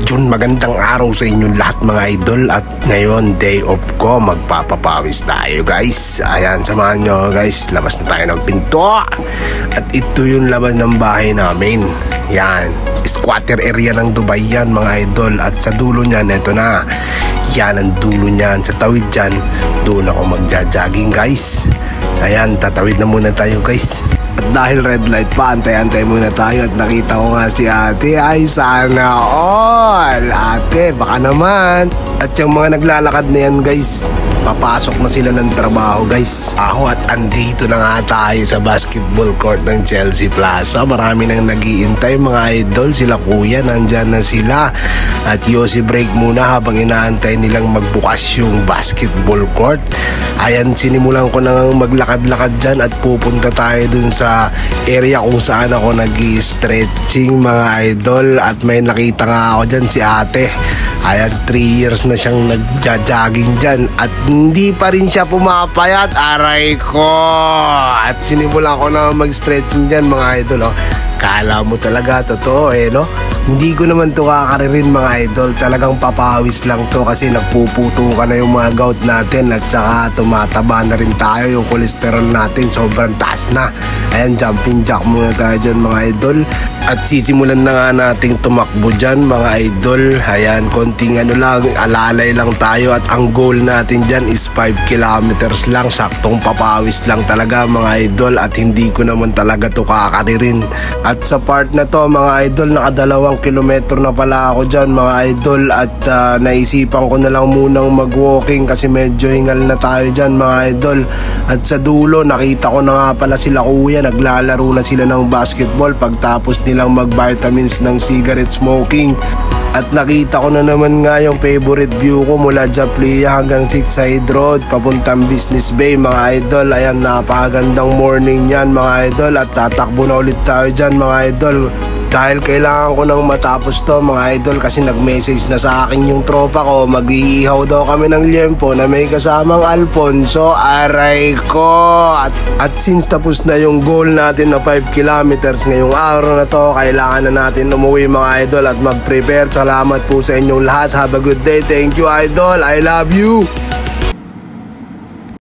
Yun, magandang araw sa inyong lahat mga idol. At ngayon, day off ko, magpapapawis tayo guys. Ayan, samahan nyo guys, labas na tayo ng pinto. At ito yung labas ng bahay namin. Yan, squatter area ng Dubai yan mga idol. At sa dulo niyan, eto na. Yan ang dulo niyan, sa tawid dyan, doon ako magja-jogging guys. Ayan, tatawid na muna tayo guys. At dahil red light pa, antay-antay muna tayo. At nakita ko nga si ate. Ay, sana all! Ate, baka naman. At yung mga naglalakad na yan guys, papasok na sila ng trabaho guys. At andito na nga tayo sa basketball court ng Chelsea Plaza. Marami nang nag-iintay mga idol. Sila kuya, nandyan na sila. At Yossi break muna habang inaantay nilang magbukas yung basketball court. Ayan, sinimulan ko nang maglakad-lakad dyan at pupunta tayo dun sa area kung saan ako nag-i-stretching mga idol. At may nakita nga ako dyan si ate. Ayan, 3 years na siyang nagja-jogging dyan at hindi pa rin siya pumapayat. Aray ko! At sinimulan ko na mag-stretching dyan mga idol. Kala mo talaga totoo no? Hindi ko naman to kakaririn mga idol. Talagang papawis lang to kasi nagpuputo ka na yung mga gout natin. At saka tumataba na rin tayo. Yung cholesterol natin sobrang taas na. Ayan, jumping jack muna tayo dyan mga idol. At sisimulan na nga nating tumakbo dyan mga idol. Ayan, konting lang, alalay lang tayo. At ang goal natin dyan is 5 kilometers lang. Saktong papawis lang talaga mga idol. At hindi ko naman talaga to kakaririn. At sa part na to mga idol, nakadalawang kilometro na pala ako dyan mga idol. At naisipan ko na lang munang mag-walking kasi medyo hingal na tayo dyan mga idol. At sa dulo nakita ko na nga pala sila kuya, naglalaro na sila ng basketball pagtapos nilang mag-vitamins ng cigarette smoking. At nakita ko na naman nga yung favorite view ko mula Japlia hanggang Six Side Road papuntang Business Bay mga idol. Ayan, napakagandang morning yan mga idol. At tatakbo na ulit tayo dyan mga idol. Dahil kailangan ko nang matapos to mga idol kasi nag-message na sa akin yung tropa ko. Mag-iihaw daw kami ng liempo na may kasamang Alfonso. Aray ko! At since tapos na yung goal natin na 5 kilometers ngayong araw na to, kailangan na natin umuwi mga idol at mag-prepare. Salamat po sa inyong lahat. Have a good day. Thank you idol. I love you.